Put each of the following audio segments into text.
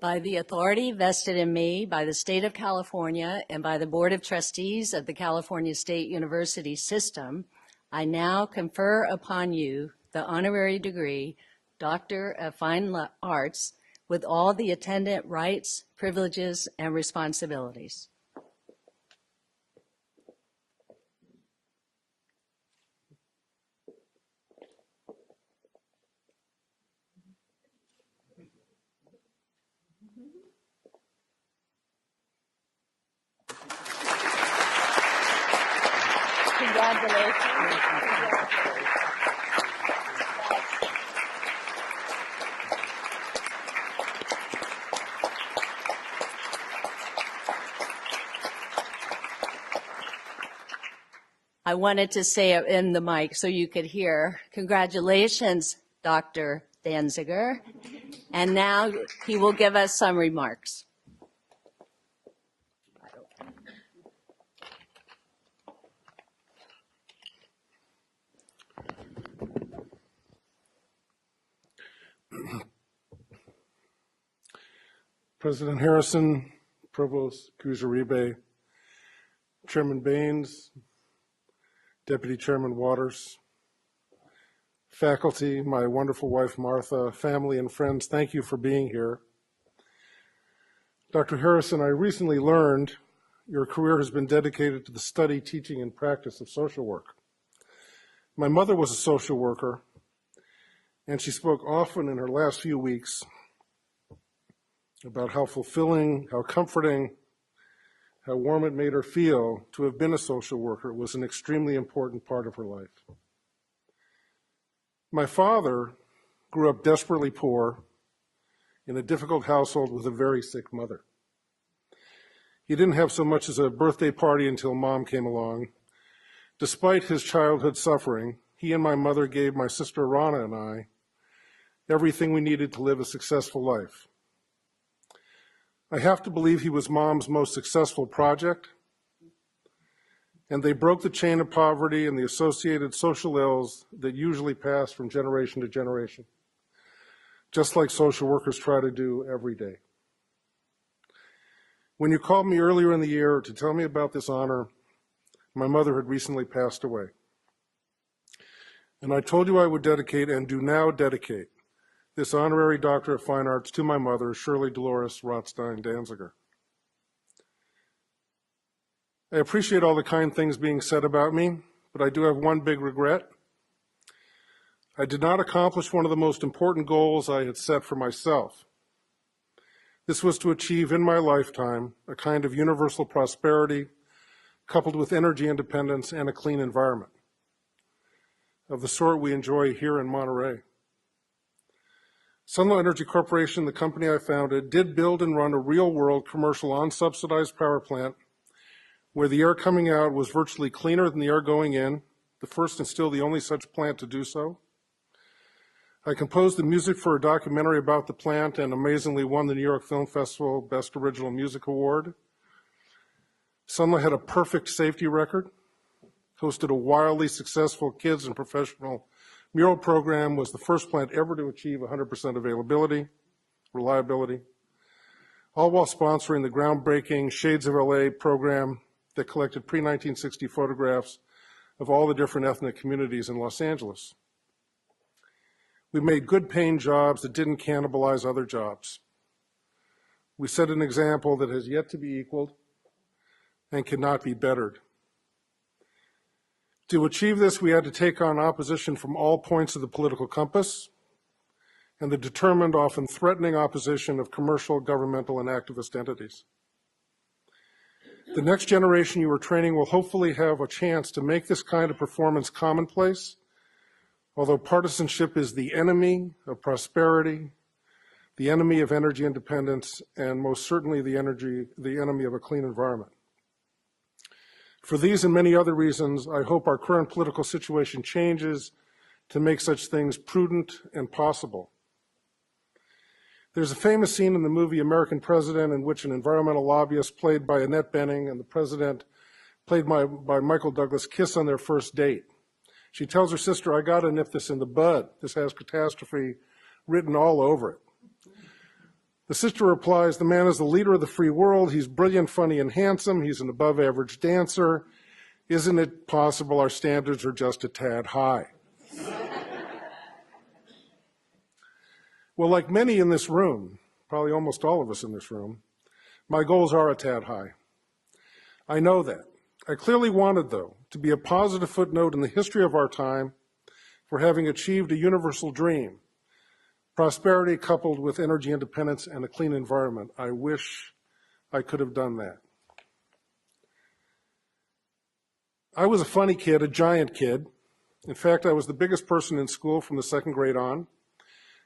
By the authority vested in me by the State of California and by the Board of Trustees of the California State University System, I now confer upon you the honorary degree, Doctor of Fine Arts, with all the attendant rights, privileges, and responsibilities. Congratulations. I wanted to say it in the mic so you could hear. Congratulations, Dr. Danziger. And now he will give us some remarks. President Harrison, Provost Kuzaribe, Chairman Baines, Deputy Chairman Waters, faculty, my wonderful wife Martha, family and friends, thank you for being here. Dr. Harrison, I recently learned your career has been dedicated to the study, teaching, and practice of social work. My mother was a social worker, and she spoke often in her last few weeks about how fulfilling, how comforting, how warm it made her feel to have been a social worker. It was an extremely important part of her life. My father grew up desperately poor in a difficult household with a very sick mother. He didn't have so much as a birthday party until Mom came along. Despite his childhood suffering, he and my mother gave my sister Rana and I everything we needed to live a successful life. I have to believe he was Mom's most successful project, and they broke the chain of poverty and the associated social ills that usually pass from generation to generation, just like social workers try to do every day. When you called me earlier in the year to tell me about this honor, my mother had recently passed away. And I told you I would dedicate, and do now dedicate, this honorary Doctorate of Fine Arts to my mother, Shirley Dolores Rothstein Danziger. I appreciate all the kind things being said about me, but I do have one big regret. I did not accomplish one of the most important goals I had set for myself. This was to achieve in my lifetime a kind of universal prosperity coupled with energy independence and a clean environment, of the sort we enjoy here in Monterey. Sunlight Energy Corporation, the company I founded, did build and run a real-world commercial unsubsidized power plant where the air coming out was virtually cleaner than the air going in, the first and still the only such plant to do so. I composed the music for a documentary about the plant and amazingly won the New York Film Festival Best Original Music Award. Sunlight had a perfect safety record, hosted a wildly successful kids and professional mural program, was the first plant ever to achieve 100% availability, reliability, all while sponsoring the groundbreaking Shades of LA program that collected pre-1960 photographs of all the different ethnic communities in Los Angeles. We made good paying jobs that didn't cannibalize other jobs. We set an example that has yet to be equaled and cannot be bettered. To achieve this, we had to take on opposition from all points of the political compass and the determined, often threatening opposition of commercial, governmental, and activist entities. The next generation you are training will hopefully have a chance to make this kind of performance commonplace, although partisanship is the enemy of prosperity, the enemy of energy independence, and most certainly the enemy of a clean environment. For these and many other reasons, I hope our current political situation changes to make such things prudent and possible. There's a famous scene in the movie American President in which an environmental lobbyist played by Annette Bening and the president played by Michael Douglas kiss on their first date. She tells her sister, "I gotta nip this in the bud. This has catastrophe written all over it." The sister replies, the man is the leader of the free world. He's brilliant, funny, and handsome. He's an above-average dancer. Isn't it possible our standards are just a tad high? Well, like many in this room, probably almost all of us in this room, my goals are a tad high. I know that. I clearly wanted, though, to be a positive footnote in the history of our time for having achieved a universal dream, prosperity coupled with energy independence and a clean environment. I wish I could have done that. I was a funny kid, a giant kid. In fact, I was the biggest person in school from the second grade on,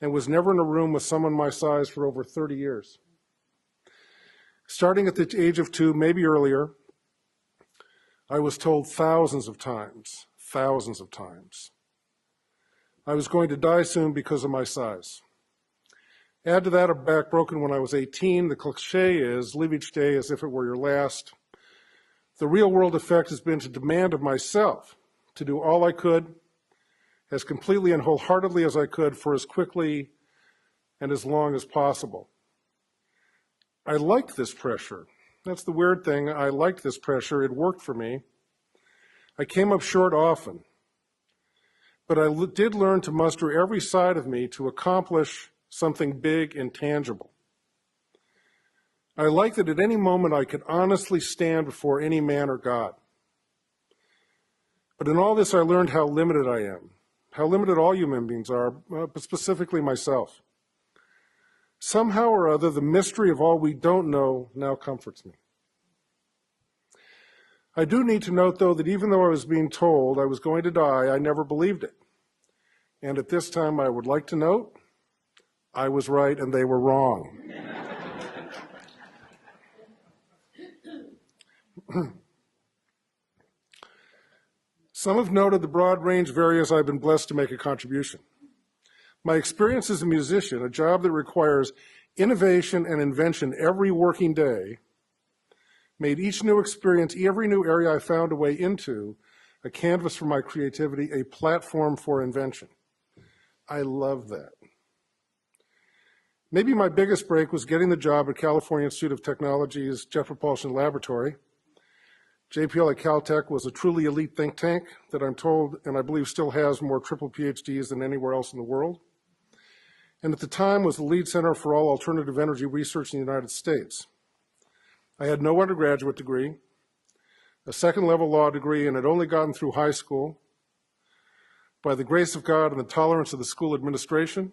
and was never in a room with someone my size for over 30 years. Starting at the age of 2, maybe earlier, I was told thousands of times, I was going to die soon because of my size. Add to that a back broken when I was 18. The cliche is, live each day as if it were your last. The real world effect has been to demand of myself to do all I could, as completely and wholeheartedly as I could, for as quickly and as long as possible. I liked this pressure. That's the weird thing. I liked this pressure. It worked for me. I came up short often. But I did learn to muster every side of me to accomplish something big and tangible. I liked that at any moment I could honestly stand before any man or God. But in all this, I learned how limited I am, how limited all human beings are, but specifically myself. Somehow or other, the mystery of all we don't know now comforts me. I do need to note, though, that even though I was being told I was going to die, I never believed it. And at this time, I would like to note, I was right and they were wrong. Some have noted the broad range of areas I've been blessed to make a contribution. My experience as a musician, a job that requires innovation and invention every working day, made each new experience, every new area I found a way into, a canvas for my creativity, a platform for invention. I love that. Maybe my biggest break was getting the job at California Institute of Technology's Jet Propulsion Laboratory. JPL at Caltech was a truly elite think tank that I'm told, and I believe still has, more triple PhDs than anywhere else in the world. And at the time was the lead center for all alternative energy research in the United States. I had no undergraduate degree, a second-level law degree, and had only gotten through high school. By the grace of God and the tolerance of the school administration,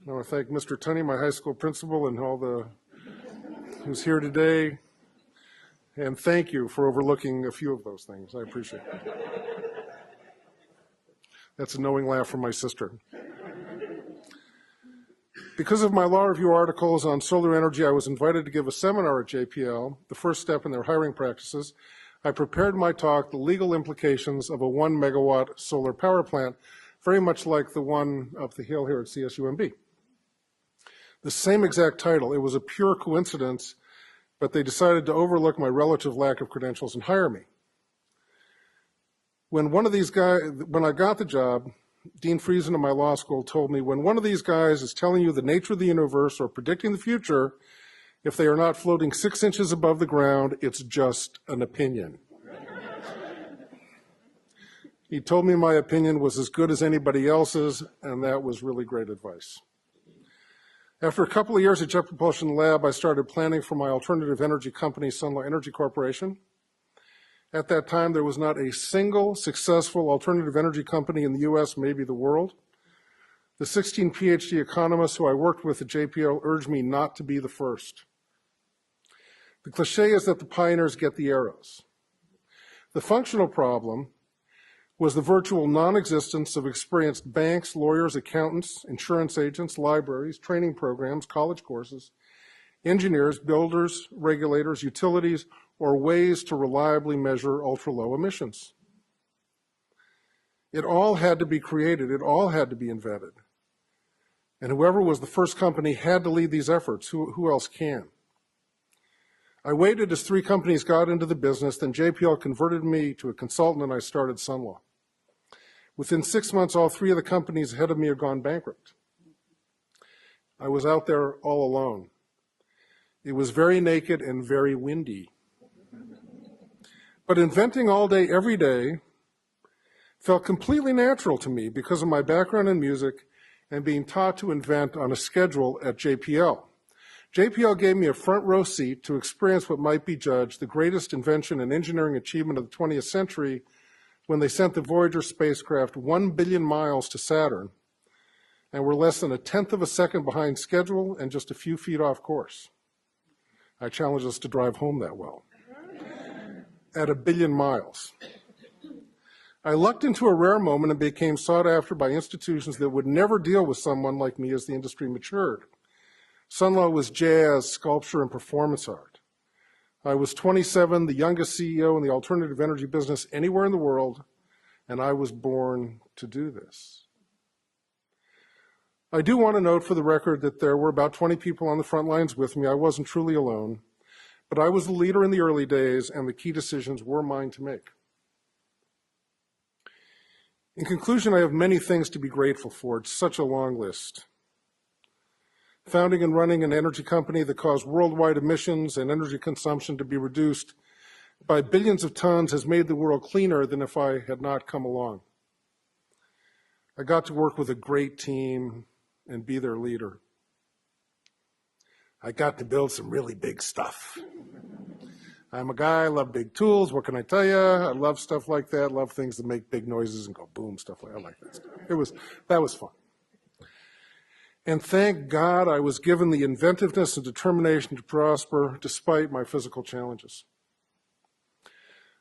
I want to thank Mr. Tunney, my high school principal, and all the who's here today, and thank you for overlooking a few of those things. I appreciate it. That's a knowing laugh from my sister. Because of my law review articles on solar energy, I was invited to give a seminar at JPL, the first step in their hiring practices. I prepared my talk, The Legal Implications of a 1 Megawatt Solar Power Plant, very much like the one up the hill here at CSUMB. The same exact title. It was a pure coincidence, but they decided to overlook my relative lack of credentials and hire me. When I got the job, Dean Friesen of my law school told me, when one of these guys is telling you the nature of the universe or predicting the future, if they are not floating 6 inches above the ground, it's just an opinion. He told me my opinion was as good as anybody else's, and that was really great advice. After a couple of years at Jet Propulsion Lab, I started planning for my alternative energy company, Sunlaw Energy Corporation. At that time, there was not a single successful alternative energy company in the US, maybe the world. The 16 PhD economists who I worked with at JPL urged me not to be the first. The cliche is that the pioneers get the arrows. The functional problem was the virtual non-existence of experienced banks, lawyers, accountants, insurance agents, libraries, training programs, college courses, engineers, builders, regulators, utilities, or ways to reliably measure ultra-low emissions. It all had to be created. It all had to be invented. And whoever was the first company had to lead these efforts. Who else can? I waited as 3 companies got into the business, then JPL converted me to a consultant, and I started Sunlaw. Within 6 months, all 3 of the companies ahead of me had gone bankrupt. I was out there all alone. It was very naked and very windy. But inventing all day, every day, felt completely natural to me because of my background in music and being taught to invent on a schedule at JPL. JPL gave me a front row seat to experience what might be judged the greatest invention and engineering achievement of the 20th century when they sent the Voyager spacecraft 1 billion miles to Saturn and were less than a tenth of a second behind schedule and just a few feet off course. I challenge us to drive home that well. At 1 billion miles. I lucked into a rare moment and became sought after by institutions that would never deal with someone like me as the industry matured. Sunlaw was jazz, sculpture, and performance art. I was 27, the youngest CEO in the alternative energy business anywhere in the world, and I was born to do this. I do want to note for the record that there were about 20 people on the front lines with me. I wasn't truly alone, but I was the leader in the early days, and the key decisions were mine to make. In conclusion, I have many things to be grateful for. It's such a long list. Founding and running an energy company that caused worldwide emissions and energy consumption to be reduced by billions of tons has made the world cleaner than if I had not come along. I got to work with a great team and be their leader. I got to build some really big stuff. I'm a guy, I love big tools. What can I tell you? I love stuff like that. I love things that make big noises and go boom, stuff like that. I like that stuff. That was fun. And thank God I was given the inventiveness and determination to prosper despite my physical challenges.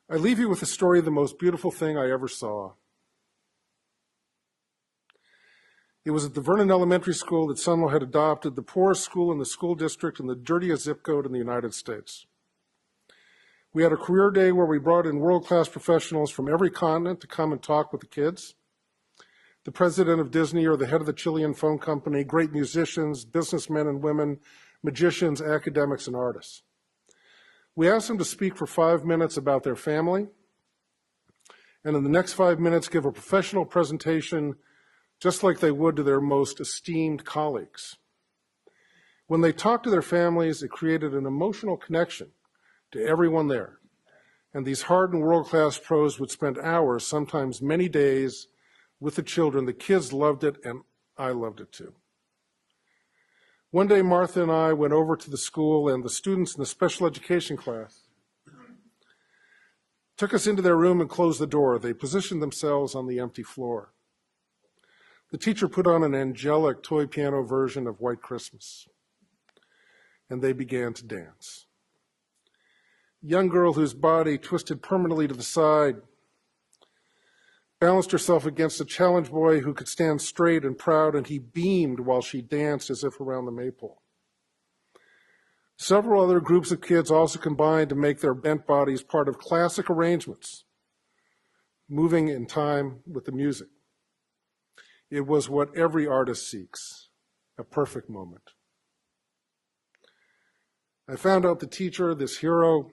I leave you with the story of the most beautiful thing I ever saw. It was at the Vernon Elementary School that Sunlaw had adopted, the poorest school in the school district and the dirtiest zip code in the United States. We had a career day where we brought in world-class professionals from every continent to come and talk with the kids. The president of Disney or the head of the Chilean phone company, great musicians, businessmen and women, magicians, academics, and artists. We asked them to speak for 5 minutes about their family, and in the next 5 minutes give a professional presentation just like they would to their most esteemed colleagues. When they talked to their families, it created an emotional connection to everyone there. And these hardened world-class pros would spend hours, sometimes many days, with the children. The kids loved it, and I loved it too. One day, Martha and I went over to the school, and the students in the special education class took us into their room and closed the door. They positioned themselves on the empty floor. The teacher put on an angelic toy piano version of White Christmas, and they began to dance. A young girl whose body twisted permanently to the side balanced herself against a challenge boy who could stand straight and proud, and he beamed while she danced as if around the maypole. Several other groups of kids also combined to make their bent bodies part of classic arrangements, moving in time with the music. It was what every artist seeks, a perfect moment. I found out the teacher, this hero,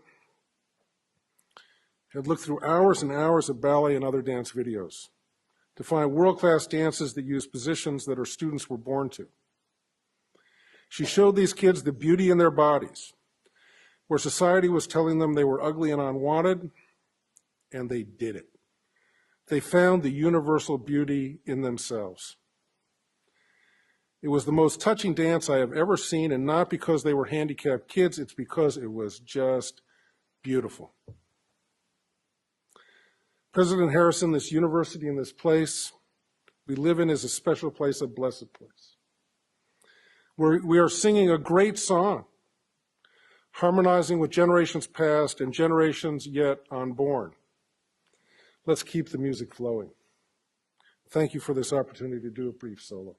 had looked through hours and hours of ballet and other dance videos to find world-class dances that use positions that her students were born to. She showed these kids the beauty in their bodies, where society was telling them they were ugly and unwanted, and they did it. They found the universal beauty in themselves. It was the most touching dance I have ever seen, and not because they were handicapped kids, it's because it was just beautiful. President Harrison, this university and this place we live in is a special place, a blessed place. We are singing a great song, harmonizing with generations past and generations yet unborn. Let's keep the music flowing. Thank you for this opportunity to do a brief solo.